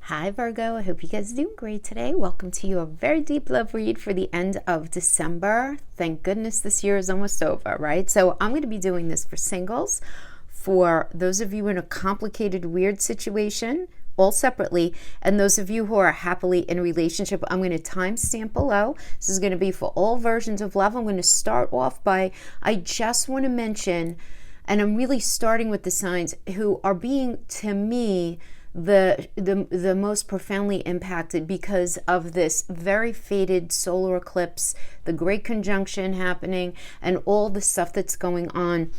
Hi Virgo, I hope you guys are doing great today. Welcome to your very deep love read for the end of December. Thank goodness this year is almost over, right? So I'm going to be doing this for singles, for those of you in a complicated, weird situation, all separately, and those of you who are happily in a relationship. I'm going to timestamp below. This is going to be for all versions of love. I'm going to start off by, I just want to mention, and I'm really starting with the signs who are being, to me, the most profoundly impacted because of this very fated solar eclipse, the great conjunction happening, and all the stuff that's going on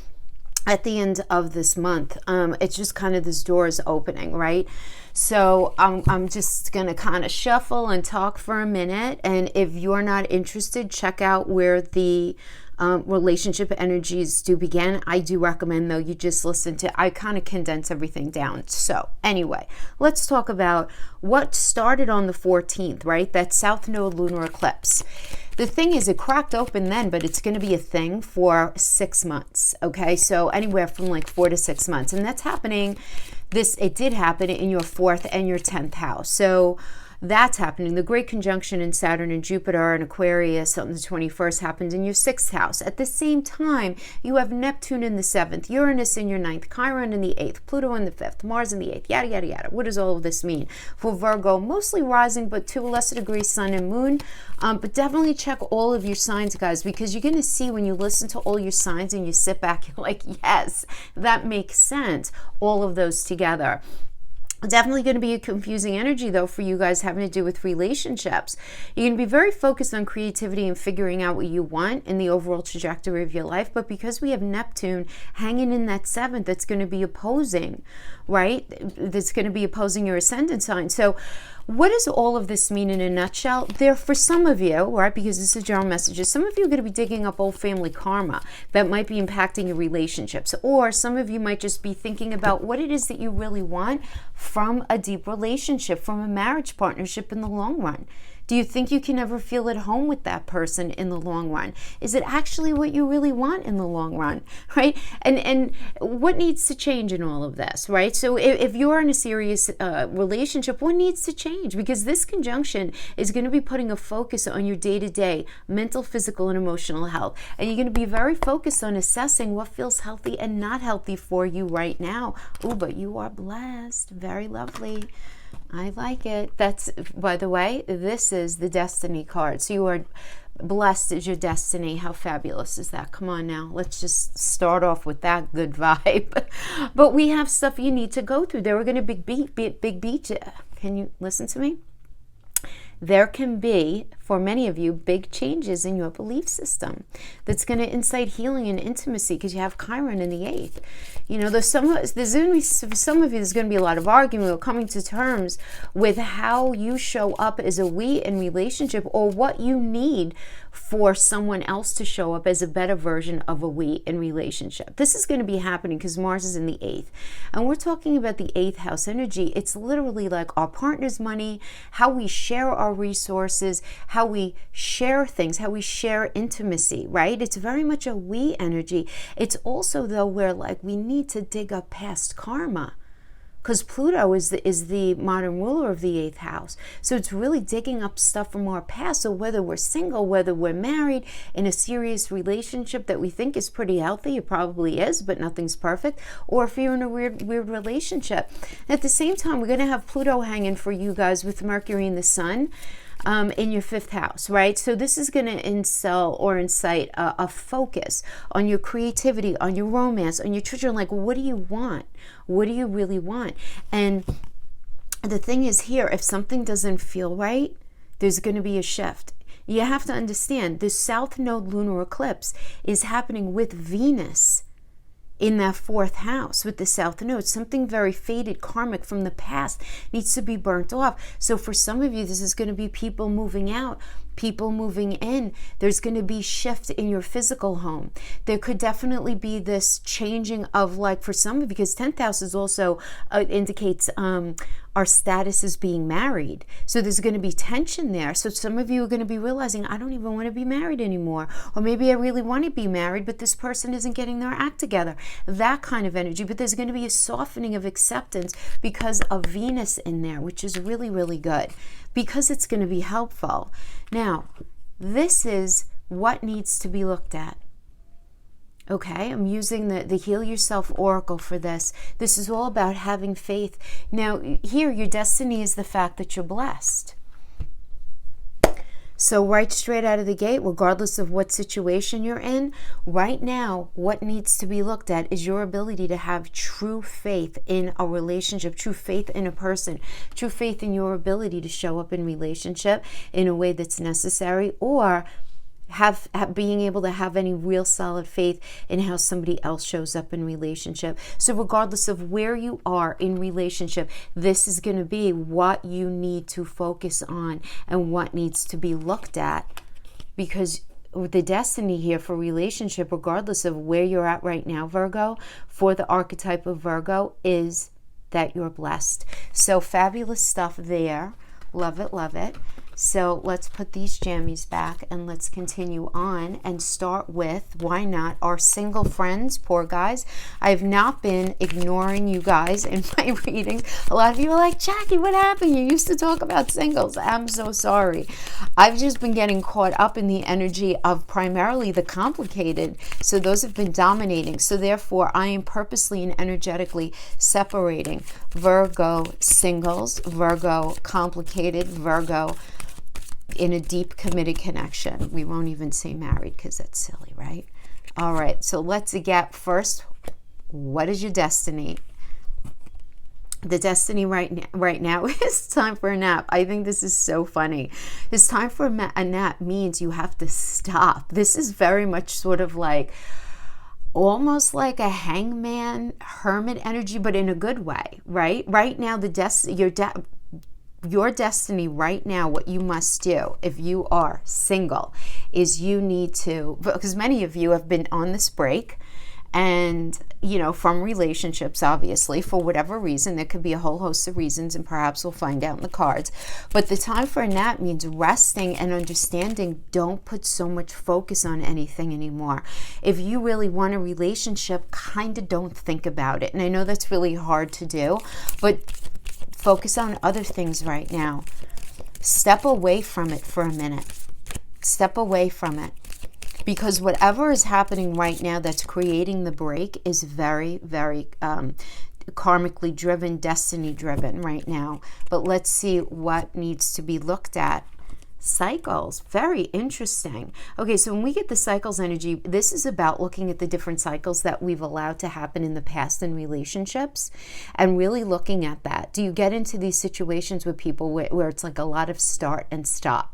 at the end of this month. It's just kind of this door is opening, right? So I'm just going to kind of shuffle and talk for a minute. And if you're not interested, check out where the relationship energies do begin. I do recommend, though, you just listen to, I kind of condense everything down. So anyway, let's talk about what started on the 14th, right? That South Node lunar eclipse. The thing is, it cracked open then, but it's going to be a thing for 6 months. Okay, so anywhere from like 4 to 6 months. And that's happening, it did happen in your 4th and your 10th house. So that's happening. The great conjunction in Saturn and Jupiter and Aquarius on the 21st happened in your 6th house. At the same time, you have Neptune in the 7th, Uranus in your 9th, Chiron in the 8th, Pluto in the 5th, Mars in the 8th, yada, yada, yada. What does all of this mean? For Virgo, mostly rising, but to a lesser degree, Sun and Moon. But definitely check all of your signs, guys, because you're going to see when you listen to all your signs and you sit back, you're like, yes, that makes sense. All of those together. Definitely going to be a confusing energy, though, for you guys having to do with relationships. You're going to be very focused on creativity and figuring out what you want in the overall trajectory of your life. But because we have Neptune hanging in that 7th, that's going to be opposing, right? That's going to be opposing your ascendant sign. So what does all of this mean in a nutshell? There, for some of you, right, because this is general messages, some of you are going to be digging up old family karma that might be impacting your relationships. Or some of you might just be thinking about what it is that you really want from a deep relationship, from a marriage partnership in the long run. Do you think you can ever feel at home with that person in the long run? Is it actually what you really want in the long run, right? And what needs to change in all of this, right? So if you're in a serious relationship, what needs to change? Because this conjunction is going to be putting a focus on your day-to-day mental, physical, and emotional health. And you're going to be very focused on assessing what feels healthy and not healthy for you right now. Oh, but you are blessed. Very lovely. I like it. That's, by the way, this is the destiny card. So you are blessed as your destiny. How fabulous is that? Come on now. Let's just start off with that good vibe. But we have stuff you need to go through. There are going to be big beat. Can you listen to me? There can be, for many of you, big changes in your belief system that's going to incite healing and intimacy because you have Chiron in the 8th. You know, for some of you, there's going to be a lot of argument or coming to terms with how you show up as a we in relationship, or what you need for someone else to show up as a better version of a we in relationship. This is going to be happening because Mars is in the 8th. And we're talking about the 8th house energy. It's literally like our partner's money, how we share our resources, how we share things, how we share intimacy, right? It's very much a we energy. It's also, though, where like we need to dig up past karma, because Pluto is the modern ruler of the 8th house. So it's really digging up stuff from our past. So whether we're single, whether we're married, in a serious relationship that we think is pretty healthy, it probably is, but nothing's perfect, or if you're in a weird relationship. At the same time, we're going to have Pluto hanging for you guys with Mercury and the Sun in your 5th house, right? So this is going to incite a focus on your creativity, on your romance, on your children. Like, what do you want? What do you really want? And the thing is here, if something doesn't feel right, there's going to be a shift. You have to understand, the South Node lunar eclipse is happening with Venus in that 4th house with the South Node. Something very faded, karmic from the past needs to be burnt off. So for some of you, this is going to be people moving out, people moving in. There's going to be shift in your physical home. There could definitely be this changing of, like, for some of you, because 10th house is also indicates our status as being married. So there's going to be tension there. So some of you are going to be realizing, I don't even want to be married anymore. Or maybe I really want to be married, but this person isn't getting their act together. That kind of energy. But there's going to be a softening of acceptance because of Venus in there, which is really, really good, because it's going to be helpful. Now, this is what needs to be looked at. Okay, I'm using the Heal Yourself Oracle for this. This is all about having faith. Now, here, your destiny is the fact that you're blessed. So right straight out of the gate, regardless of what situation you're in, right now, what needs to be looked at is your ability to have true faith in a relationship, true faith in a person, true faith in your ability to show up in relationship in a way that's necessary, or have being able to have any real solid faith in how somebody else shows up in relationship. So regardless of where you are in relationship, this is going to be what you need to focus on and what needs to be looked at, because the destiny here for relationship, regardless of where you're at right now, Virgo, for the archetype of Virgo, is that you're blessed. So fabulous stuff there. Love it, love it. So let's put these jammies back and let's continue on and start with, why not, our single friends. Poor guys. I've not been ignoring you guys in my readings. A lot of you are like, Jackie, what happened? You used to talk about singles. I'm so sorry. I've just been getting caught up in the energy of primarily the complicated. So those have been dominating. So therefore, I am purposely and energetically separating Virgo singles, Virgo complicated, Virgo in a deep committed connection. We won't even say married because that's silly, right? All right, so let's get first, what is your destiny? The destiny right now is time for a nap. I think this is so funny. It's time for a nap means you have to stop. This is very much sort of like almost like a hangman hermit energy, but in a good way, right? Right now, your destiny right now, what you must do if you are single is you need to, because many of you have been on this break and, you know, from relationships, obviously, for whatever reason. There could be a whole host of reasons, and perhaps we'll find out in the cards. But the time for a nap means resting and understanding. Don't put so much focus on anything anymore. If you really want a relationship, kind of don't think about it. And I know that's really hard to do, but focus on other things right now. Step away from it for a minute. Step away from it. Because whatever is happening right now that's creating the break is very, very karmically driven, destiny driven right now. But let's see what needs to be looked at. Cycles, very interesting. Okay, so when we get the cycles energy, this is about looking at the different cycles that we've allowed to happen in the past in relationships and really looking at that. Do you get into these situations with people where it's like a lot of start and stop?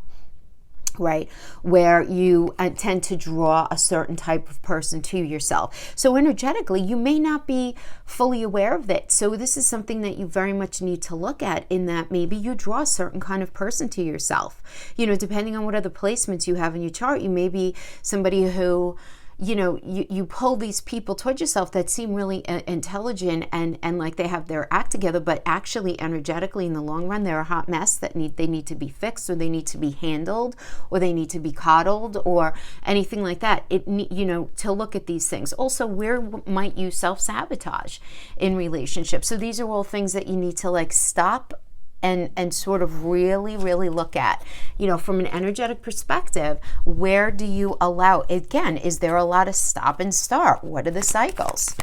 Right, where you tend to draw a certain type of person to yourself. So energetically, you may not be fully aware of it. So this is something that you very much need to look at, in that maybe you draw a certain kind of person to yourself. You know, depending on what other placements you have in your chart, you may be somebody who, you know, you pull these people towards yourself that seem really intelligent and like they have their act together, but actually energetically in the long run, they're a hot mess that they need to be fixed, or they need to be handled, or they need to be coddled, or anything like that. You know, to look at these things. Also, where might you self-sabotage in relationships? So these are all things that you need to like stop and sort of really, really look at, you know, from an energetic perspective. Where do you allow, again, is there a lot of stop and start? What are the cycles?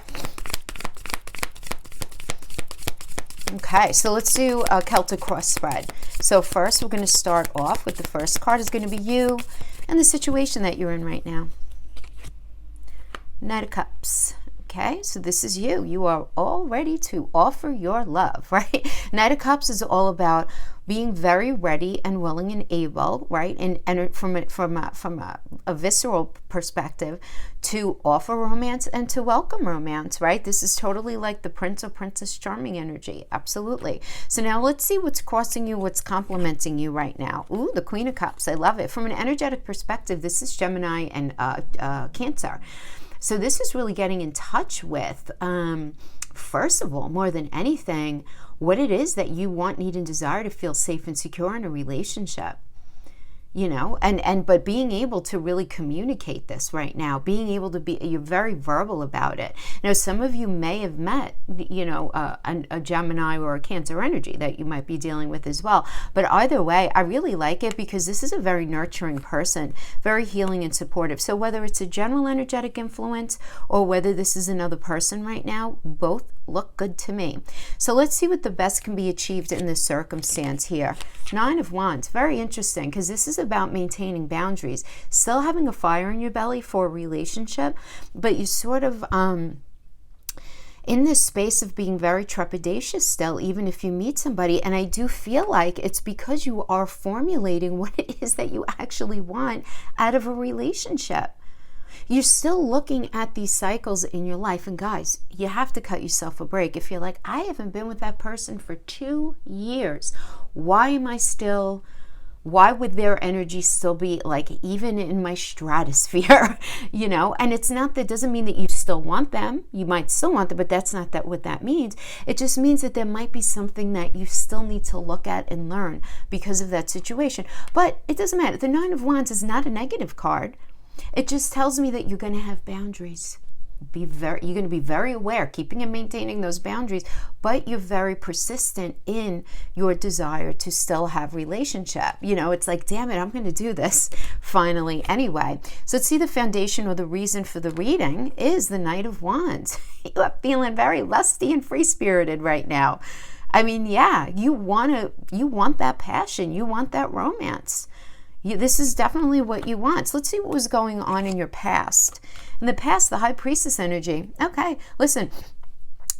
Okay, so let's do a Celtic cross spread. So first, we're going to start off with the first card is going to be you and the situation that you're in right now. Knight of Cups. Okay, so this is you. You are all ready to offer your love, right? Knight of Cups is all about being very ready and willing and able, right? And from a visceral perspective, to offer romance and to welcome romance, right? This is totally like the Prince or Princess Charming energy. Absolutely. So now let's see what's crossing you, what's complementing you right now. Ooh, the Queen of Cups. I love it. From an energetic perspective, this is Gemini and Cancer. So this is really getting in touch with, first of all, more than anything, what it is that you want, need, and desire to feel safe and secure in a relationship. You know, but being able to really communicate this right now, being able to be, you're very verbal about it. Now, some of you may have met, you know, a Gemini or a Cancer energy that you might be dealing with as well. But either way, I really like it because this is a very nurturing person, very healing and supportive. So whether it's a general energetic influence or whether this is another person right now, both look good to me. So let's see what the best can be achieved in this circumstance here. 9 of Wands, very interesting, because this is about maintaining boundaries, still having a fire in your belly for a relationship, but you sort of in this space of being very trepidatious still, even if you meet somebody. And I do feel like it's because you are formulating what it is that you actually want out of a relationship. You're still looking at these cycles in your life. And guys, you have to cut yourself a break. If you're like, I haven't been with that person for 2 years, why would their energy still be like even in my stratosphere? You know, and it's not, that doesn't mean that you still want them. You might still want them, but that's not what that means. It just means that there might be something that you still need to look at and learn because of that situation. But it doesn't matter. The 9 of Wands is not a negative card. It just tells me that you're going to have boundaries. You're going to be very aware, keeping and maintaining those boundaries, but you're very persistent in your desire to still have relationship. You know, it's like, damn it, I'm going to do this finally anyway. So let's see, the foundation or the reason for the reading is the Knight of Wands. You are feeling very lusty and free-spirited right now. I mean, yeah, you want that passion. You want that romance. This is definitely what you want. So let's see what was going on in your past. In the past, the High Priestess energy. Okay, listen,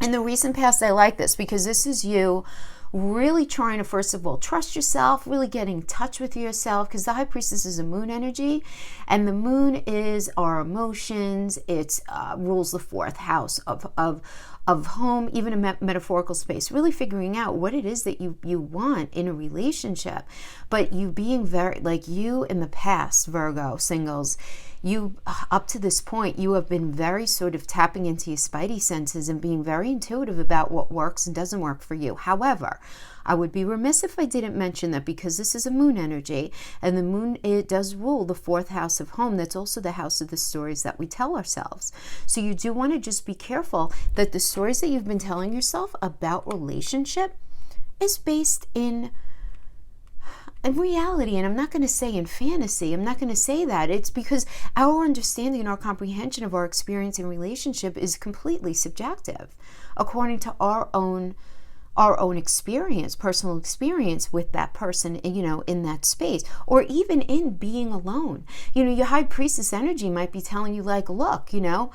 in the recent past, I like this because this is you really trying to, first of all, trust yourself, really get in touch with yourself, because the High Priestess is a moon energy, and the moon is our emotions. It rules the 4th house of home, even a metaphorical space, really figuring out what it is that you want in a relationship. But you being very, like you in the past, Virgo, singles, you, up to this point, you have been very sort of tapping into your spidey senses and being very intuitive about what works and doesn't work for you. However, I would be remiss if I didn't mention that because this is a moon energy, and the moon, it does rule the 4th house of home. That's also the house of the stories that we tell ourselves. So you do want to just be careful that the stories that you've been telling yourself about relationship is based in reality. And I'm not going to say in fantasy. I'm not going to say that. It's because our understanding and our comprehension of our experience in relationship is completely subjective according to our own experience, personal experience with that person, you know, in that space, or even in being alone. You know, your High Priestess energy might be telling you, like, look, you know,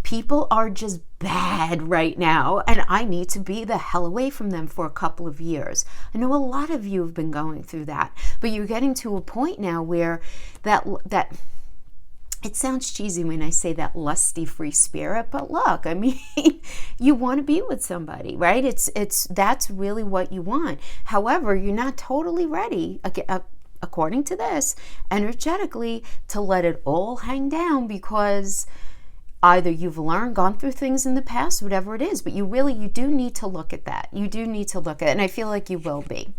people are just bad right now, and I need to be the hell away from them for a couple of years. I know a lot of you have been going through that, but you're getting to a point now where that it sounds cheesy when I say that lusty free spirit, but look, I mean, you want to be with somebody, right? That's really what you want. However, you're not totally ready, according to this, energetically, to let it all hang down, because either you've gone through things in the past, whatever it is, but you do need to look at that. You do need to look at it, and I feel like you will be.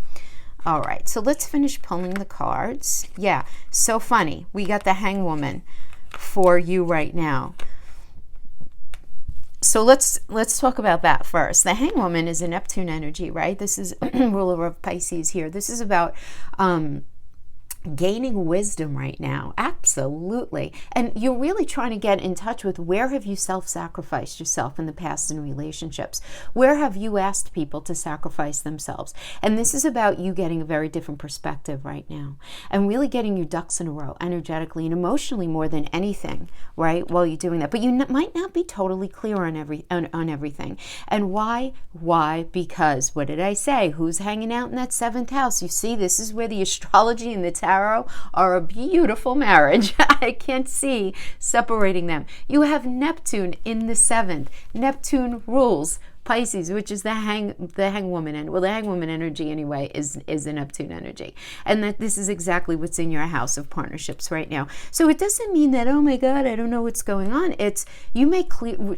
All right, so let's finish pulling the cards. Yeah, so funny. We got the Hangwoman for you right now. So let's talk about that first. The Hangwoman is a Neptune energy, right? This is ruler of Pisces here. This is about gaining wisdom right now at Absolutely. And you're really trying to get in touch with where have you self-sacrificed yourself in the past in relationships? Where have you asked people to sacrifice themselves? And this is about you getting a very different perspective right now and really getting your ducks in a row energetically and emotionally more than anything, right? While you're doing that. But you might not be totally clear on everything. And why? Why? Because what did I say? Who's hanging out in that 7th house? You see, this is where the astrology and the tarot are a beautiful marriage. I can't see separating them. You have Neptune in the 7th. Neptune rules Pisces, which is the hangwoman, and the hangwoman energy anyway is the Neptune energy, and that this is exactly what's in your house of partnerships right now. So it doesn't mean that, oh my God, I don't know what's going on. It's you may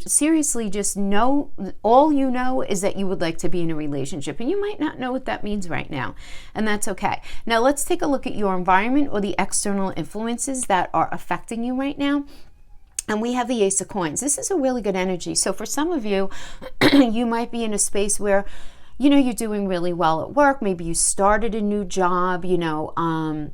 seriously just know, all you know is that you would like to be in a relationship, and you might not know what that means right now, and that's okay. Now let's take a look at your environment or the external influences that are affecting you right now. And we have the Ace of Coins. This is a really good energy. So for some of you, you might be in a space where, you're doing really well at work. Maybe you started a new job, anything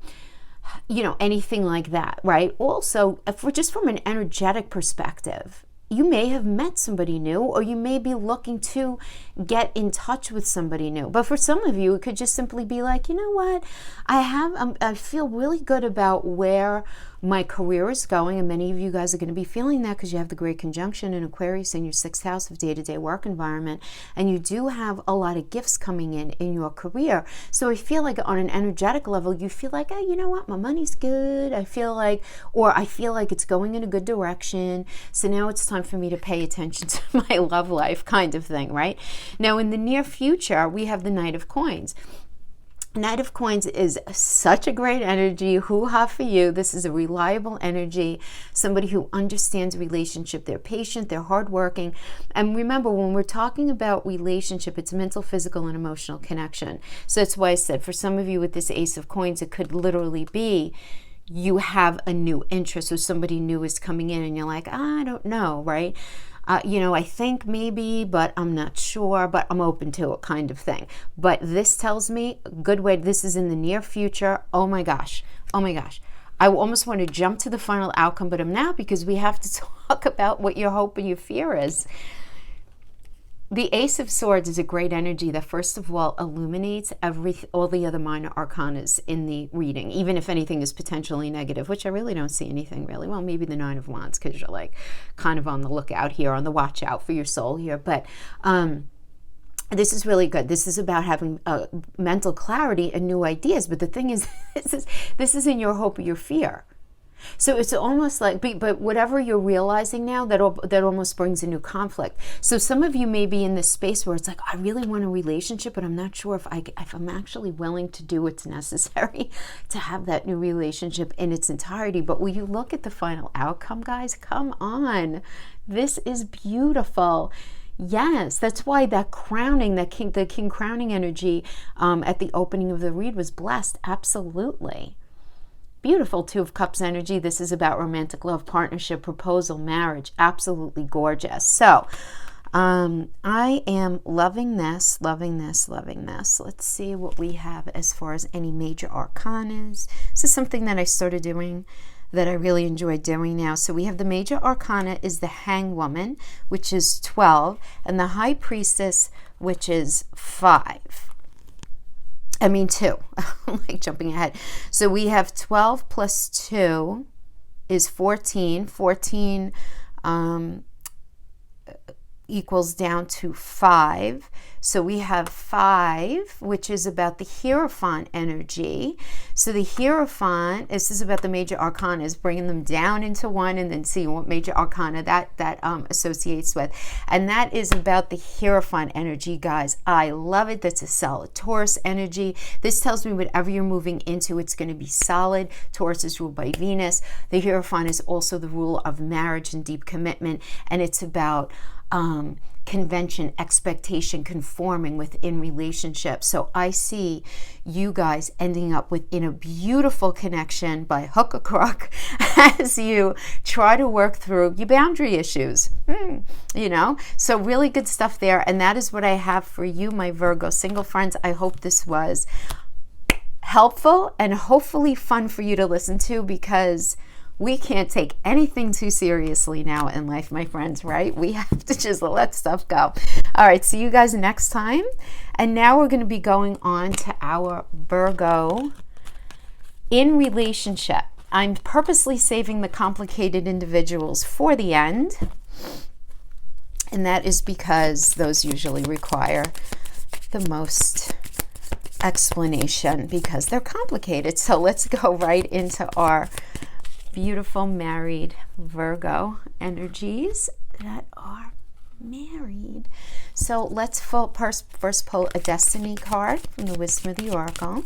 like that, right? Also, just from an energetic perspective, you may have met somebody new, or you may be looking to get in touch with somebody new. But for some of you, it could just simply be like, you know what? I feel really good about where my career is going, and many of you guys are going to be feeling that because you have the great conjunction in Aquarius in your 6th house of day-to-day work environment, and you do have a lot of gifts coming in your career. So I feel like on an energetic level, you feel like, you know what, my money's good. I feel like it's going in a good direction. So now it's time for me to pay attention to my love life, kind of thing, right? Now in the near future, we have the Knight of Coins. Knight of Coins is such a great energy. Hoo-ha for you. This is a reliable energy, somebody who understands relationship. They're patient, they're hardworking. And remember, when we're talking about relationship, it's mental, physical, and emotional connection. So that's why I said for some of you with this Ace of Coins, it could literally be you have a new interest, or somebody new is coming in and you're like, I don't know, right? I think maybe, but I'm not sure, but I'm open to it, kind of thing. But this tells me, good way, this is in the near future. Oh my gosh. I almost want to jump to the final outcome, but I'm not, because we have to talk about what your hope and your fear is. The Ace of Swords is a great energy that, first of all, illuminates all the other minor arcanas in the reading, even if anything is potentially negative, which I really don't see anything really. Well, maybe the 9 of Wands, because you're like kind of on the lookout here, on the watch out for your soul here. But this is really good. This is about having mental clarity and new ideas. But the thing is, this is in your hope or your fear. So it's almost like, but whatever you're realizing now, that almost brings a new conflict. So some of you may be in this space where it's like, I really want a relationship, but I'm not sure if I'm actually willing to do what's necessary to have that new relationship in its entirety. But will you look at the final outcome, guys? Come on. This is beautiful. Yes, that's why that crowning, the king crowning energy at the opening of the read was blessed. Absolutely. Beautiful 2 of Cups energy. This is about romantic love, partnership, proposal, marriage. Absolutely gorgeous. So I am loving this. Let's see what we have as far as any major arcanas. This is something that I started doing that I really enjoy doing now. So we have the major arcana is the Hangwoman, which is 12, and the High Priestess, which is 5. 2. I'm like jumping ahead. So we have 12 plus 2 is 14. 14 equals down to 5. So we have 5, which is about the Hierophant energy. So the Hierophant, this is about the major arcana, is bringing them down into 1 and then seeing what major arcana that associates with. And that is about the Hierophant energy, guys. I love it. That's a solid Taurus energy. This tells me whatever you're moving into, it's going to be solid. Taurus is ruled by Venus. The Hierophant is also the rule of marriage and deep commitment. And it's about convention, expectation, conforming within relationships. So I see you guys ending up within a beautiful connection by hook or crook as you try to work through your boundary issues. So really good stuff there. And that is what I have for you, my Virgo single friends. I hope this was helpful and hopefully fun for you to listen to, because We can't take anything too seriously now in life, my friends, right? We have to just let stuff go. All right, see you guys next time. And now we're going to be going on to our Virgo in relationship. I'm purposely saving the complicated individuals for the end. And that is because those usually require the most explanation because they're complicated. So let's go right into our beautiful married Virgo energies that are married. So let's first pull a destiny card from the Wisdom of the Oracle.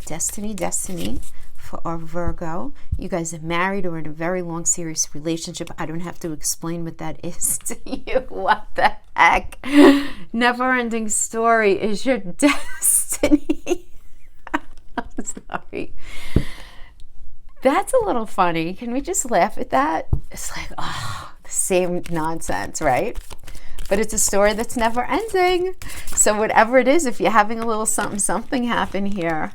Destiny for our Virgo. You guys are married or in a very long, serious relationship. I don't have to explain what that is to you. What the heck? Never-ending story is your destiny. I'm sorry. That's a little funny. Can we just laugh at that? It's like, oh, the same nonsense, right? But it's a story that's never ending. So whatever it is, if you're having a little something happen here,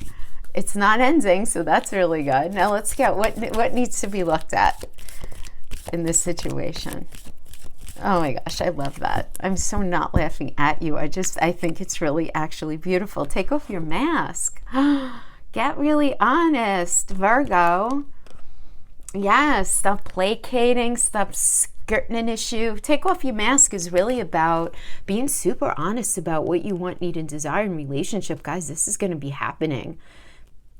it's not ending, so that's really good. Now let's get what needs to be looked at in this situation. Oh my gosh, I love that. I'm so not laughing at you. I think it's really actually beautiful. Take off your mask. Get really honest, Virgo. Yes, stop placating, stop skirting an issue. Take off your mask is really about being super honest about what you want, need, and desire in relationship. Guys, this is going to be happening.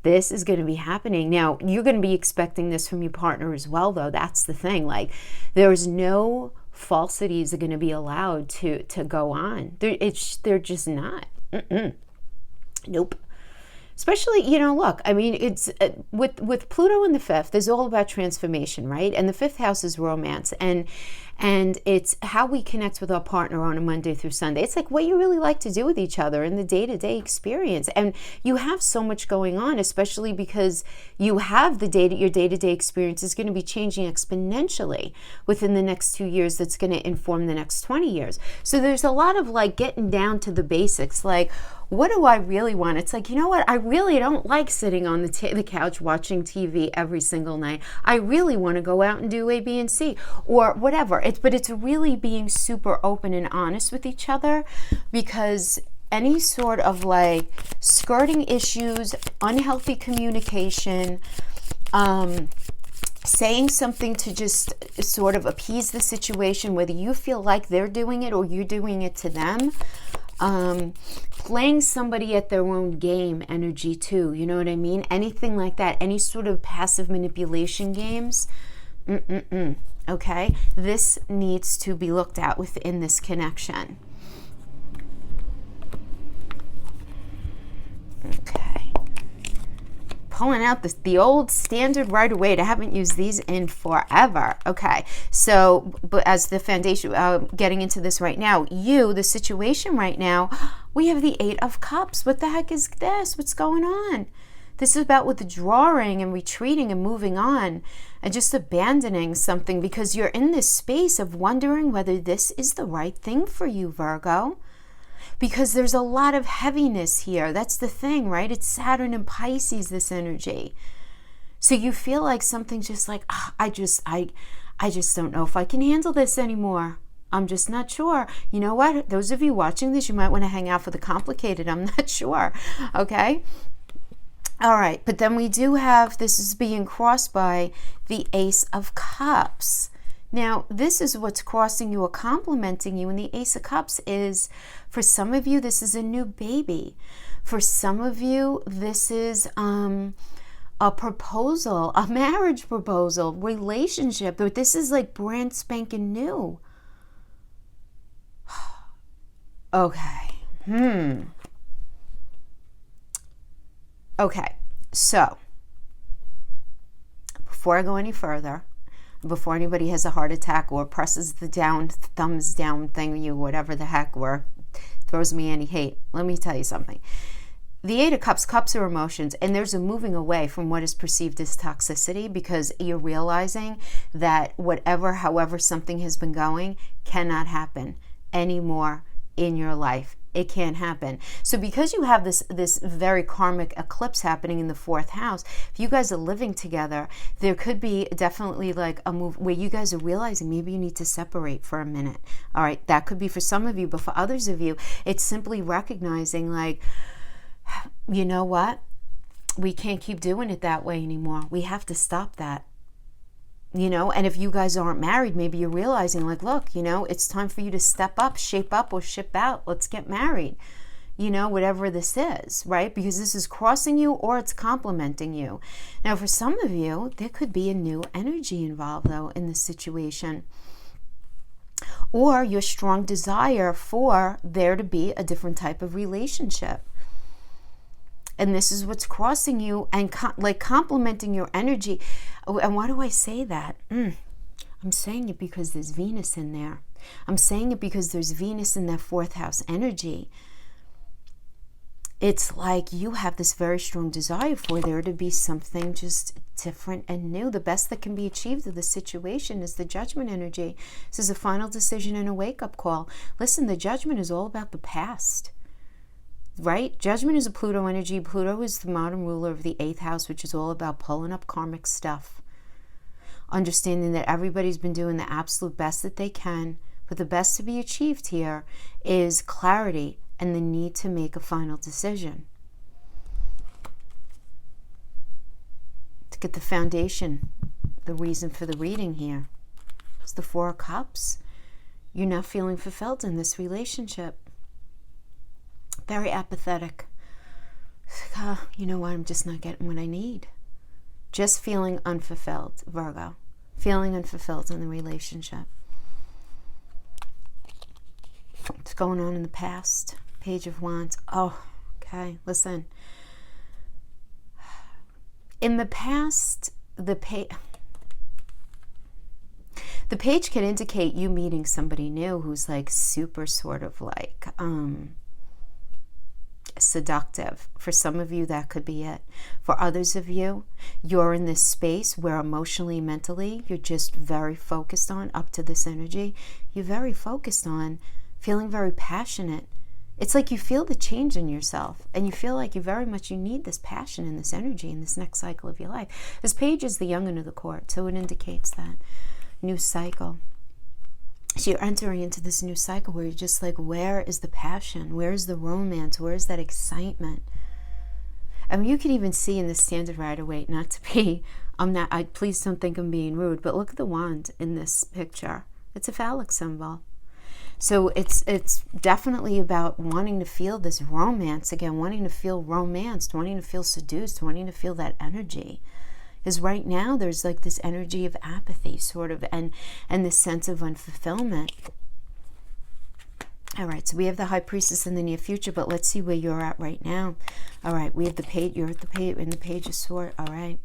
This is going to be happening. Now, you're going to be expecting this from your partner as well, though. That's the thing. Like, there's no falsities are going to be allowed to go on. They're just not. Nope. Especially, look, I mean, it's with Pluto in the fifth, it's all about transformation, right? And the fifth house is romance. And it's how we connect with our partner on a Monday through Sunday. It's like what you really like to do with each other in the day-to-day experience. And you have so much going on, especially because you have your day-to-day experience is going to be changing exponentially within the next 2 years. That's going to inform the next 20 years. So there's a lot of like getting down to the basics, like, what do I really want? It's like, you know what? I really don't like sitting on the couch watching TV every single night. I really want to go out and do A, B, and C or whatever. But it's really being super open and honest with each other, because any sort of like skirting issues, unhealthy communication, saying something to just sort of appease the situation, whether you feel like they're doing it or you're doing it to them, playing somebody at their own game energy too, you know what I mean? Anything like that, any sort of passive manipulation games, okay? This needs to be looked at within this connection. Okay. Pulling out the old standard right away. I haven't used these in forever. Okay, so but as the foundation, getting into this right now, the situation right now, we have the Eight of Cups. What the heck is this? What's going on? This is about withdrawing and retreating and moving on and just abandoning something because you're in this space of wondering whether this is the right thing for you, Virgo. Because there's a lot of heaviness here. That's the thing, right? It's Saturn and Pisces, this energy. So you feel like something's just like, I just don't know if I can handle this anymore. I'm just not sure. You know what? Those of you watching this, you might want to hang out for the complicated. I'm not sure. Okay? All right. But then we do have, this is being crossed by the Ace of Cups. Now, this is what's crossing you or complementing you. And the Ace of Cups is, for some of you, this is a new baby. For some of you, this is a proposal, a marriage proposal, relationship. But this is like brand spanking new. Okay. Okay. So, before I go any further, before anybody has a heart attack or presses the thumbs down thing, whatever the heck, or throws me any hate, let me tell you something. The Eight of Cups are emotions, and there's a moving away from what is perceived as toxicity, because you're realizing that however something has been going cannot happen anymore in your life It can't happen. So because you have this very karmic eclipse happening in the 4th house, if you guys are living together, there could be definitely like a move where you guys are realizing maybe you need to separate for a minute. All right, that could be for some of you, but for others of you, it's simply recognizing like, you know what? We can't keep doing it that way anymore. We have to stop that. You know, and if you guys aren't married, maybe you're realizing like, look, you know, it's time for you to step up, shape up, or ship out. Let's get married, you know, whatever this is, right? Because this is crossing you or it's complementing you. Now, for some of you, there could be a new energy involved, though, in this situation. Or your strong desire for there to be a different type of relationship. And this is what's crossing you and like complementing your energy. And why do I say that? I'm saying it because there's Venus in there. I'm saying it because there's Venus in that 4th house energy. It's like you have this very strong desire for there to be something just different and new. The best that can be achieved of the situation is the Judgment energy. This is a final decision and a wake-up call. Listen, the Judgment is all about the past. Right? Judgment is a Pluto energy. Pluto is the modern ruler of the 8th house, which is all about pulling up karmic stuff. Understanding that everybody's been doing the absolute best that they can, but the best to be achieved here is clarity and the need to make a final decision. To get the foundation, the reason for the reading here is the 4 of Cups. You're not feeling fulfilled in this relationship. Very apathetic. You know what? I'm just not getting what I need. Just feeling unfulfilled, Virgo. Feeling unfulfilled in the relationship. What's going on in the past? Page of Wands. Oh, okay. Listen. In the past, the page can indicate you meeting somebody new who's like super sort of like seductive. For some of you, that could be it. For others of you, you're in this space where emotionally, mentally, you're just very focused on, up to this energy, you're very focused on feeling very passionate. It's like you feel the change in yourself and you feel like you need this passion and this energy in this next cycle of your life. This page is the young'un of the court, so it indicates that new cycle. So you're entering into this new cycle where you're just like, where is the passion? Where is the romance? Where is that excitement? I mean, you can even see in the Standard Rider-Waite, not to be, please don't think I'm being rude, but look at the wand in this picture. It's a phallic symbol. So it's definitely about wanting to feel this romance again, wanting to feel romanced, wanting to feel seduced, wanting to feel that energy. Because right now there's like this energy of apathy sort of and this sense of unfulfillment. All right, so we have the High Priestess in the near future, but let's see where you're at right now. All right, we have the page, you're at the page, in the Page of Swords. All right.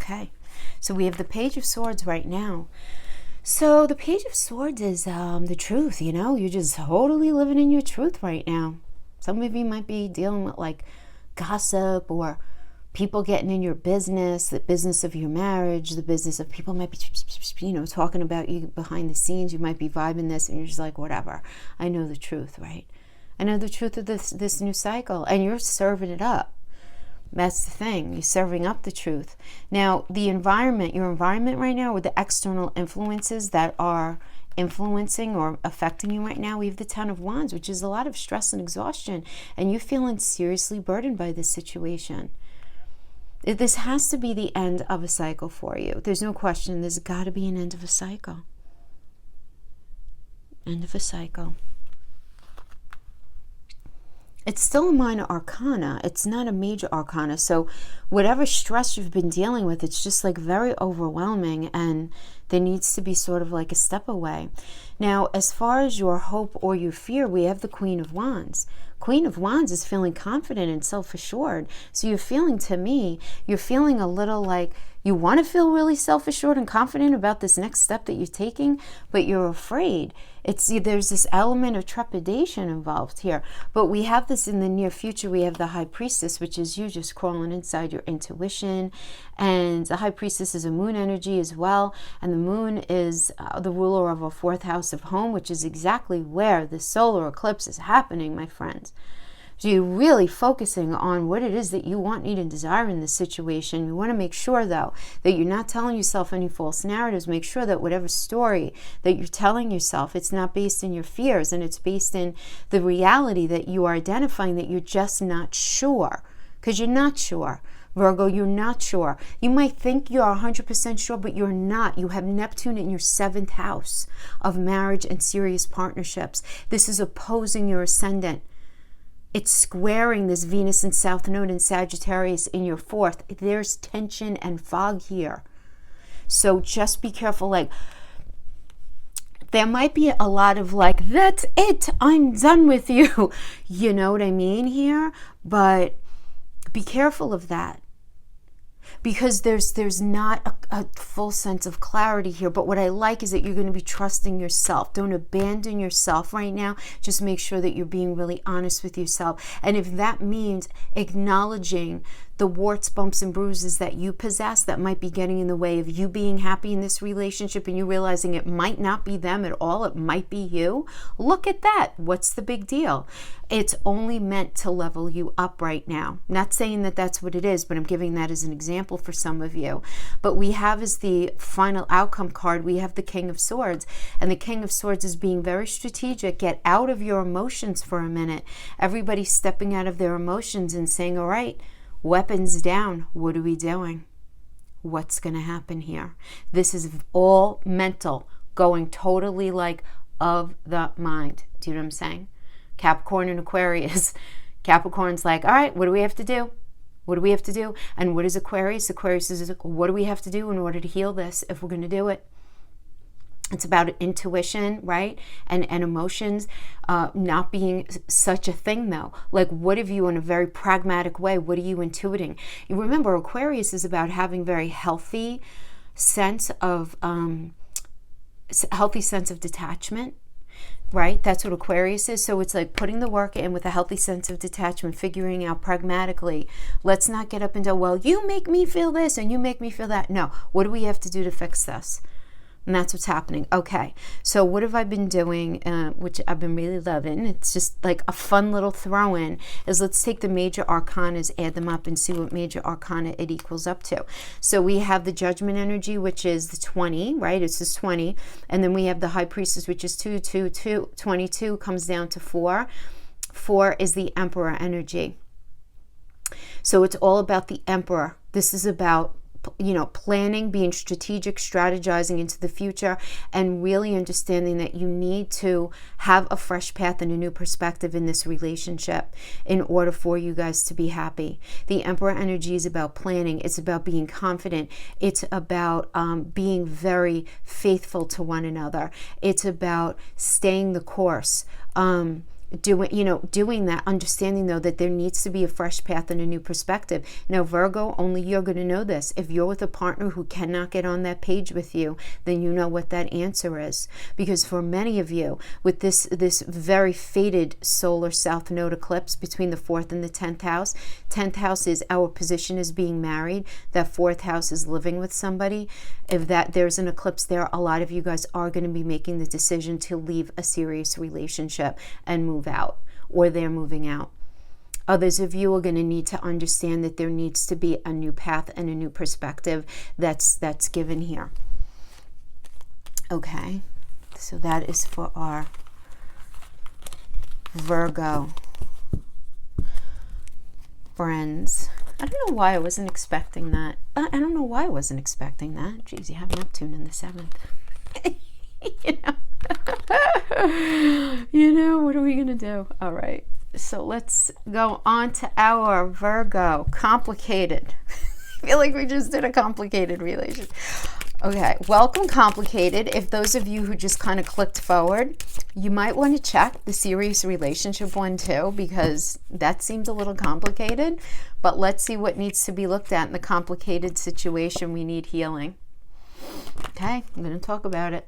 Okay, so we have the Page of Swords right now. So the Page of Swords is the truth, you know, you're just totally living in your truth right now. Some of you might be dealing with like gossip or people getting in your business, the business of your marriage, the business of people might be, you know, talking about you behind the scenes. You might be vibing this and you're just like, whatever. I know the truth, right? I know the truth of this new cycle, and you're serving it up. That's the thing. You're serving up the truth. Now, the environment, your environment right now, with the external influences that are influencing or affecting you right now, we have the Ten of Wands, which is a lot of stress and exhaustion, and you're feeling seriously burdened by this situation. This has to be the end of a cycle for you. There's no question. There's got to be an end of a cycle. End of a cycle. It's still a minor arcana. It's not a major arcana. So whatever stress you've been dealing with, it's just like very overwhelming, and there needs to be sort of like a step away. Now, as far as your hope or your fear, we have the Queen of Wands. Queen of Wands is feeling confident and self-assured. So you're feeling, to me, you're feeling a little like you want to feel really self-assured and confident about this next step that you're taking, but you're afraid. There's this element of trepidation involved here. But we have this in the near future. We have the High Priestess, which is you just crawling inside your intuition. And the High Priestess is a moon energy as well. And the moon is the ruler of a fourth house of home, which is exactly where the solar eclipse is happening, my friends. So you're really focusing on what it is that you want, need, and desire in this situation. You want to make sure, though, that you're not telling yourself any false narratives. Make sure that whatever story that you're telling yourself, it's not based in your fears, and it's based in the reality that you are identifying that you're just not sure. Because you're not sure. Virgo, you're not sure. You might think you're 100% sure, but you're not. You have Neptune in your 7th house of marriage and serious partnerships. This is opposing your ascendant. It's squaring this Venus and South Node in Sagittarius in your 4th. There's tension and fog here. So just be careful. Like, there might be a lot of like, that's it, I'm done with you. You know what I mean here? But be careful of that. Because there's not a full sense of clarity here. But what I like is that you're going to be trusting yourself. Don't abandon yourself right now. Just make sure that you're being really honest with yourself. And if that means acknowledging the warts, bumps, and bruises that you possess that might be getting in the way of you being happy in this relationship, and you realizing it might not be them at all, it might be you, look at that. What's the big deal? It's only meant to level you up right now. Not saying that that's what it is, but I'm giving that as an example for some of you. But we have as the final outcome card, we have the King of Swords. And the King of Swords is being very strategic. Get out of your emotions for a minute. Everybody's stepping out of their emotions and saying, all right, weapons down. What are we doing? What's going to happen here? This is all mental, going totally like of the mind. Do you know what I'm saying? Capricorn and Aquarius. Capricorn's like, all right, what do we have to do? What do we have to do? And what is Aquarius? Aquarius is, what do we have to do in order to heal this if we're going to do it? It's about intuition, right? And emotions not being such a thing, though. Like, what have you, in a very pragmatic way, what are you intuiting? You remember, Aquarius is about having very healthy sense of detachment, right? That's what Aquarius is. So it's like putting the work in with a healthy sense of detachment, figuring out pragmatically. Let's not get up into, well, you make me feel this and you make me feel that. No, what do we have to do to fix this? And that's what's happening. Okay, so what have I been doing, which I've been really loving? It's just like a fun little throw-in, is let's take the major arcanas, add them up, and see what major arcana it equals up to. So we have the Judgment energy, which is the 20, right? It's just 20. And then we have the High Priestess, which is 2, 2, 2. 22 comes down to 4. 4 is the Emperor energy. So it's all about the Emperor. This is about, you know, planning, being strategic, strategizing into the future, and really understanding that you need to have a fresh path and a new perspective in this relationship in order for you guys to be happy. The Emperor energy is about planning. It's about being confident. It's about being very faithful to one another. It's about staying the course. Doing that, understanding though that there needs to be a fresh path and a new perspective. Now, Virgo, only you're going to know this. If you're with a partner who cannot get on that page with you, then you know what that answer is. Because for many of you, with this very fated solar South Node eclipse between the 4th and the 10th house, 10th house is our position as being married. That 4th house is living with somebody. If there's an eclipse there, a lot of you guys are going to be making the decision to leave a serious relationship and move out, or they're moving out. Others of you are going to need to understand that there needs to be a new path and a new perspective that's given here. Okay, so that is for our Virgo friends. I don't know why I wasn't expecting that. I don't know why I wasn't expecting that. Geez, you have Neptune in the 7th. What are we gonna do? All right, so let's go on to our Virgo. Complicated. I feel like we just did a complicated relationship. Okay, welcome, complicated. If those of you who just kind of clicked forward, you might want to check the serious relationship one too, because that seems a little complicated. But let's see what needs to be looked at in the complicated situation we need healing. Okay, I'm going to talk about it.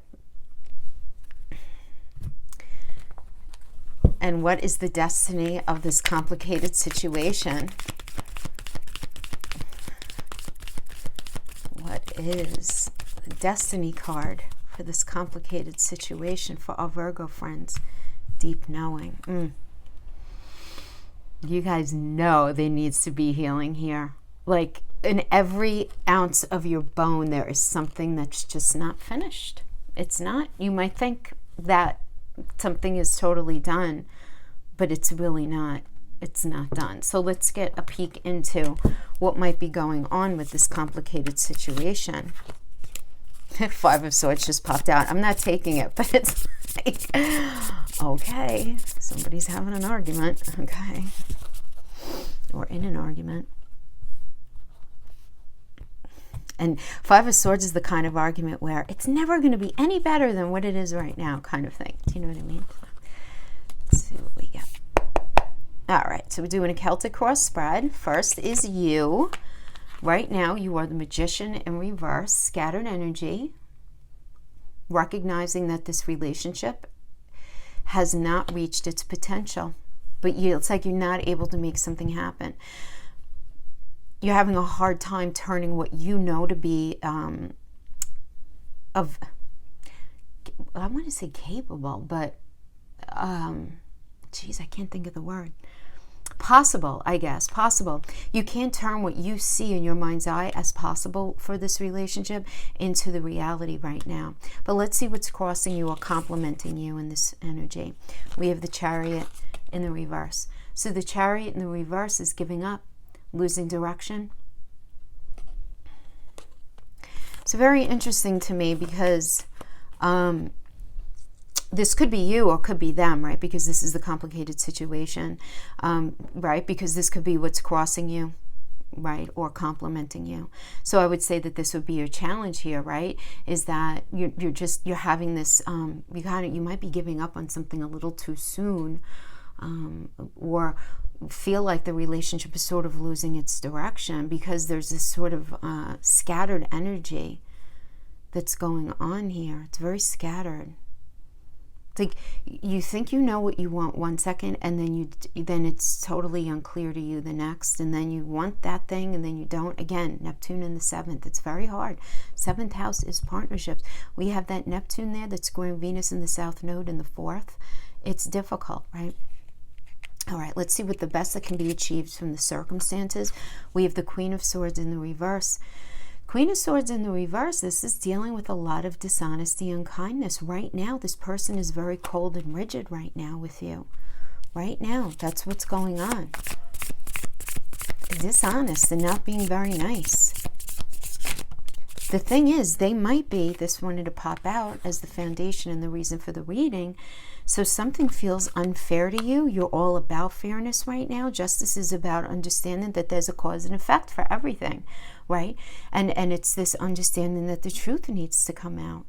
And what is the destiny of this complicated situation? What is The Destiny card for this complicated situation for our Virgo friends. Deep knowing. You guys know there needs to be healing here. Like in every ounce of your bone, there is something that's just not finished. It's not. You might think that something is totally done, but it's really not. It's not done. So let's get a peek into what might be going on with this complicated situation. Five of Swords just popped out. I'm not taking it, but it's like, okay, somebody's having an argument, okay, or in an argument. And Five of Swords is the kind of argument where it's never going to be any better than what it is right now, kind of thing. Do you know what I mean? Let's see what we get. All right, so we're doing a Celtic cross spread. First is you. Right now, you are the Magician in reverse, scattered energy, recognizing that this relationship has not reached its potential, but it's like you're not able to make something happen. You're having a hard time turning what you know to be I want to say capable, but geez, I can't think of the word. Possible, I guess, possible. You can't turn what you see in your mind's eye as possible for this relationship into the reality right now. But let's see what's crossing you or complementing you in this energy. We have the Chariot in the reverse. So the Chariot in the reverse is giving up, losing direction. It's very interesting to me because this could be you or could be them, right? Because this is the complicated situation, right? Because this could be what's crossing you, right? Or complementing you. So I would say that this would be your challenge here, right? Is that you're having this, you might be giving up on something a little too soon, or feel like the relationship is sort of losing its direction because there's this sort of scattered energy that's going on here. It's very scattered. It's like you think you know what you want one second, and then it's totally unclear to you the next, and then you want that thing, and then you don't. Again, Neptune in the 7th. It's very hard. 7th house is partnerships. We have that Neptune there that's squaring Venus in the South Node in the 4th. It's difficult, right? All right, let's see what the best that can be achieved from the circumstances. We have the Queen of Swords in the reverse. Queen of Swords in the reverse, this is dealing with a lot of dishonesty and kindness. Right now, this person is very cold and rigid right now with you. Right now, that's what's going on. Dishonest and not being very nice. The thing is, they might be, this wanted to pop out as the foundation and the reason for the reading. So something feels unfair to you. You're all about fairness right now. Justice is about understanding that there's a cause and effect for everything, right? And it's this understanding that the truth needs to come out.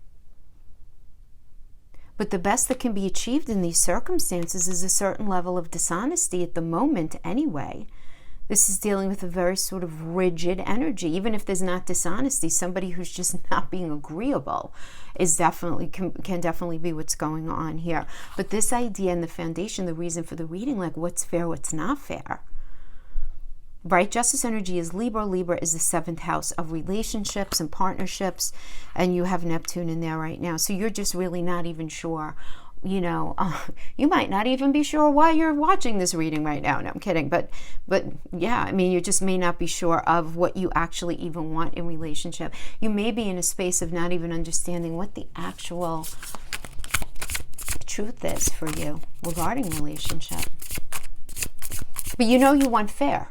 But the best that can be achieved in these circumstances is a certain level of dishonesty at the moment anyway. This is dealing with a very sort of rigid energy. Even if there's not dishonesty, somebody who's just not being agreeable is definitely can definitely be what's going on here. But this idea and the foundation, the reason for the reading, like what's fair, what's not fair, right? Justice energy is Libra. Libra is the 7th house of relationships and partnerships, and you have Neptune in there right now. So you're just really not even sure. You know, you might not even be sure why you're watching this reading right now. No, I'm kidding. But yeah, I mean, you just may not be sure of what you actually even want in relationship. You may be in a space of not even understanding what the actual truth is for you regarding relationship. But you know you want fair.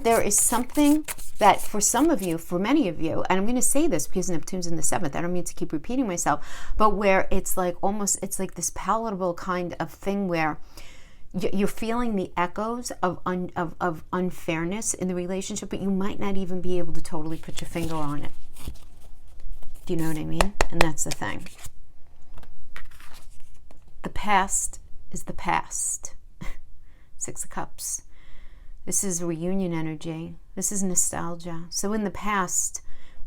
There is something that for some of you, for many of you, and I'm going to say this because Neptune's in the 7th, I don't mean to keep repeating myself, but where it's like almost, it's like this palatable kind of thing where you're feeling the echoes of unfairness in the relationship, but you might not even be able to totally put your finger on it. Do you know what I mean? And that's the thing. The past is the past. 6 of Cups. This is reunion energy. This is nostalgia. So in the past,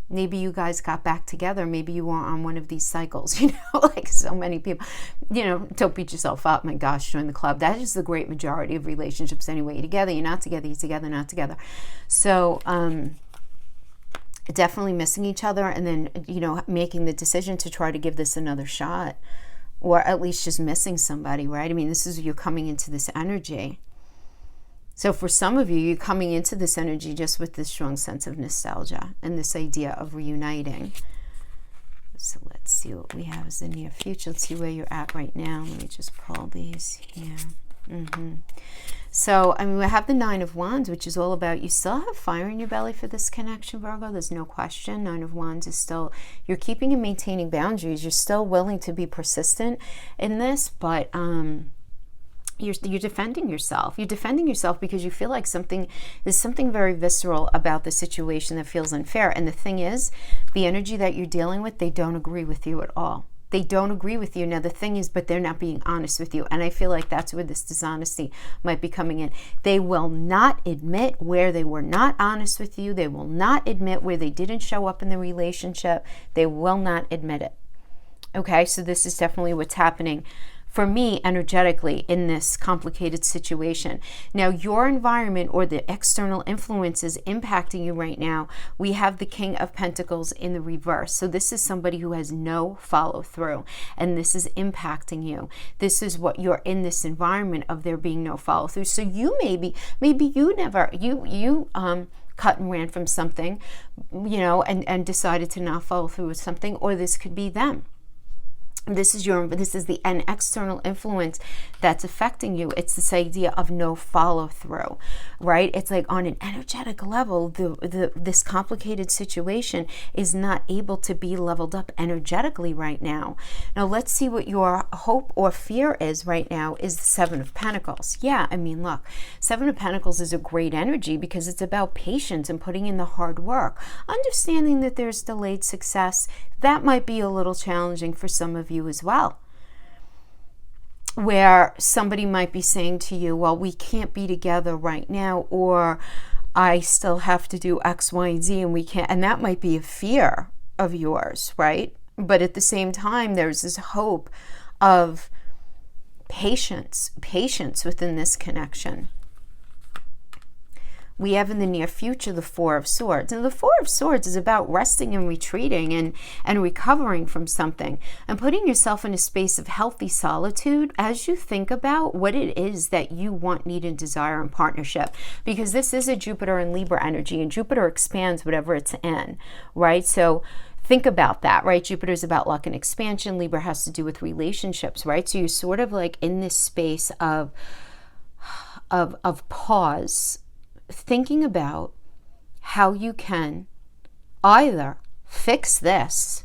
maybe you guys got back together. Maybe you were on one of these cycles, you know, like so many people. You know, don't beat yourself up. My gosh, join the club. That is the great majority of relationships anyway. You're together, you're not together, you're together, not together. So definitely missing each other, and then, you know, making the decision to try to give this another shot, or at least just missing somebody, right? I mean, this is, you're coming into this energy. So for some of you, you're coming into this energy just with this strong sense of nostalgia and this idea of reuniting. So let's see what we have as the near future. Let's see where you're at right now. Let me just pull these here. So, I mean, we have the Nine of Wands, which is all about, you still have fire in your belly for this connection, Virgo. There's no question. Nine of Wands is still, you're keeping and maintaining boundaries. You're still willing to be persistent in this, but you're defending yourself. You're defending yourself because you feel like there's something very visceral about the situation that feels unfair. And the thing is, the energy that you're dealing with, they don't agree with you at all. They don't agree with you. Now, the thing is, but they're not being honest with you. And I feel like that's where this dishonesty might be coming in. They will not admit where they were not honest with you. They will not admit where they didn't show up in the relationship. They will not admit it. Okay, so this is definitely what's happening for me energetically in this complicated situation. Now, your environment or the external influences impacting you right now, we have the King of Pentacles in the reverse. So this is somebody who has no follow through, and this is impacting you. This is what you're in, this environment of there being no follow through. So you maybe you never, you cut and ran from something, you know, and decided to not follow through with something, or this could be them. This is an external influence that's affecting you. It's this idea of no follow through, right? It's like on an energetic level, this complicated situation is not able to be leveled up energetically right now. Now let's see what your hope or fear is right now. Is the Seven of Pentacles. Yeah, I mean, look, Seven of Pentacles is a great energy because it's about patience and putting in the hard work, understanding that there's delayed success. That might be a little challenging for some of you as well, where somebody might be saying to you, well, we can't be together right now, or I still have to do X, Y, and Z, and we can't. And that might be a fear of yours, right? But at the same time, there's this hope of patience within this connection. We have in the near future the Four of Swords. And the Four of Swords is about resting and retreating and recovering from something and putting yourself in a space of healthy solitude as you think about what it is that you want, need, and desire in partnership. Because this is a Jupiter and Libra energy, and Jupiter expands whatever it's in, right? So think about that, right? Jupiter is about luck and expansion. Libra has to do with relationships, right? So you're sort of like in this space of pause, thinking about how you can either fix this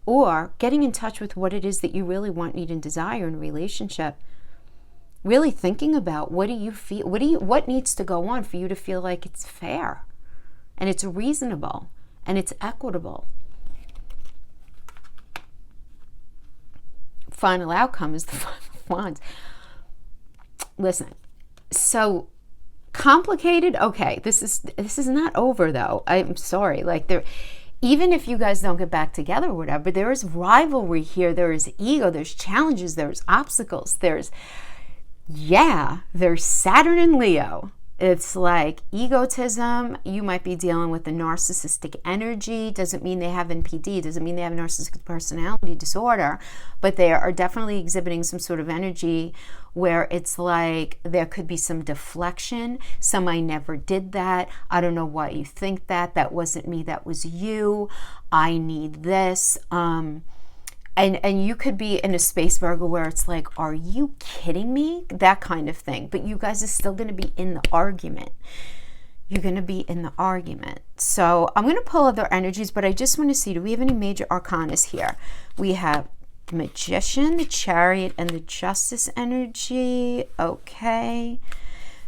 or getting in touch with what it is that you really want, need, and desire in a relationship. Really thinking about what do you feel, what needs to go on for you to feel like it's fair and it's reasonable and it's equitable. Final outcome is the Five of Wands. Listen, so complicated. Okay, this is not over though. I'm sorry. Like, there, even if you guys don't get back together or whatever, there is rivalry here. There is ego. There's challenges. There's obstacles. There's Saturn and Leo. It's like egotism. You might be dealing with a narcissistic energy. Doesn't mean they have NPD. Doesn't mean they have narcissistic personality disorder. But they are definitely exhibiting some sort of energy where it's like there could be some deflection. Some, I never did that. I don't know why you think that. That wasn't me. That was you. I need this. And you could be in a space, Virgo, where it's like, are you kidding me? That kind of thing. But you guys are still going to be in the argument. You're going to be in the argument. So I'm going to pull other energies, but I just want to see, do we have any major arcanas here? We have the Magician, the Chariot, and the Justice energy. Okay.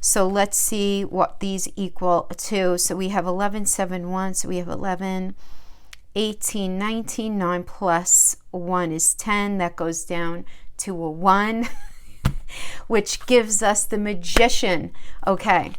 So let's see what these equal to. So we have 11, 7, 1. So we have 11, 18, 19, 9 plus 1 is 10. That goes down to a 1, which gives us the Magician. Okay.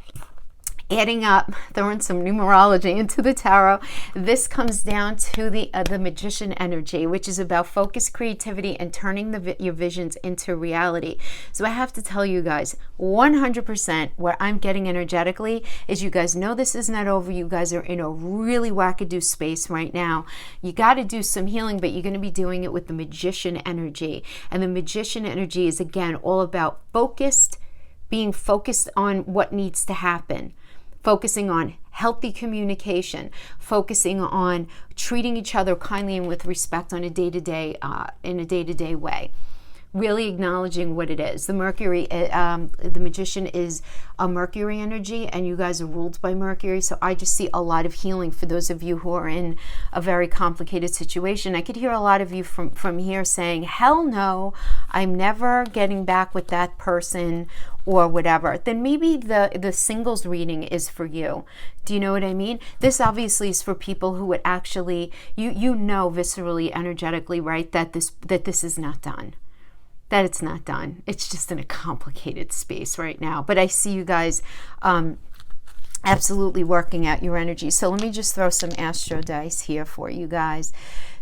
adding up, throwing some numerology into the tarot, this comes down to the magician energy, which is about focus, creativity, and turning your visions into reality. So I have to tell you guys, 100% what I'm getting energetically is you guys know this is not over. You guys are in a really wackadoo space right now. You got to do some healing, but you're going to be doing it with the magician energy. And the magician energy is, again, all about being focused on what needs to happen. Focusing on healthy communication, focusing on treating each other kindly and with respect on a day-to-day way. Really acknowledging what it is. The Mercury, the magician is a Mercury energy, and you guys are ruled by Mercury. So I just see a lot of healing for those of you who are in a very complicated situation. I could hear a lot of you from here saying, hell no, I'm never getting back with that person or whatever. Then maybe the singles reading is for you. Do you know what I mean? This obviously is for people who would actually, you know viscerally, energetically, right, that this is not done. That it's not done. It's just in a complicated space right now. But I see you guys absolutely working out your energy. So let me just throw some astro dice here for you guys.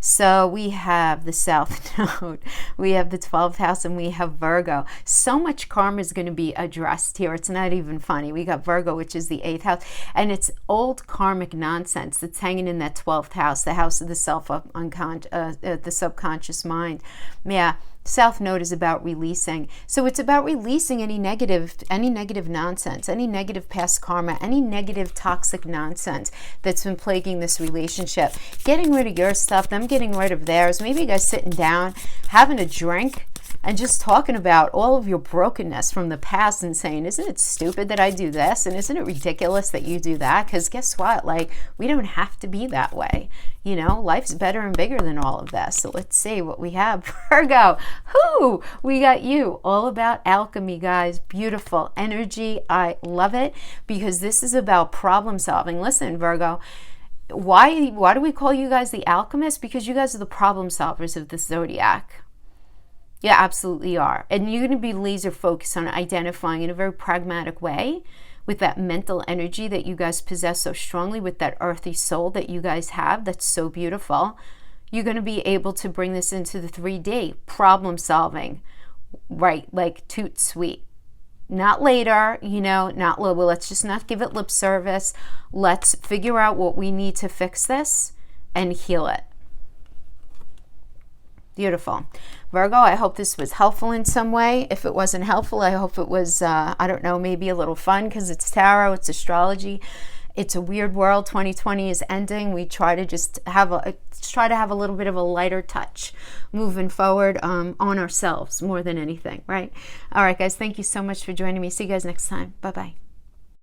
So we have the South Node, we have the 12th house, and we have Virgo. So much karma is going to be addressed here. It's not even funny. We got Virgo, which is the 8th house, and it's old karmic nonsense that's hanging in that 12th house, the house of the the subconscious mind. Yeah. South Node is about releasing. So it's about releasing any negative nonsense, any negative past karma, any negative toxic nonsense that's been plaguing this relationship. Getting rid of your stuff, them getting rid of theirs. Maybe you guys sitting down, having a drink, and just talking about all of your brokenness from the past and saying, isn't it stupid that I do this? And isn't it ridiculous that you do that? Because guess what? Like, we don't have to be that way. You know, life's better and bigger than all of this. So let's see what we have. Virgo, we got you. All about alchemy, guys. Beautiful energy. I love it because this is about problem solving. Listen, Virgo, why do we call you guys the alchemists? Because you guys are the problem solvers of the zodiac. You absolutely are. And you're going to be laser focused on identifying in a very pragmatic way with that mental energy that you guys possess so strongly, with that earthy soul that you guys have that's so beautiful. You're going to be able to bring this into the 3D problem solving, right? Like toot sweet. Not later, not well, let's just not give it lip service. Let's figure out what we need to fix this and heal it. Beautiful. Virgo, I hope this was helpful in some way. If it wasn't helpful, I hope it was, I don't know, maybe a little fun because it's tarot, it's astrology. It's a weird world. 2020 is ending. We try to just have a little bit of a lighter touch moving forward on ourselves more than anything, right? All right, guys, thank you so much for joining me. See you guys next time. Bye-bye.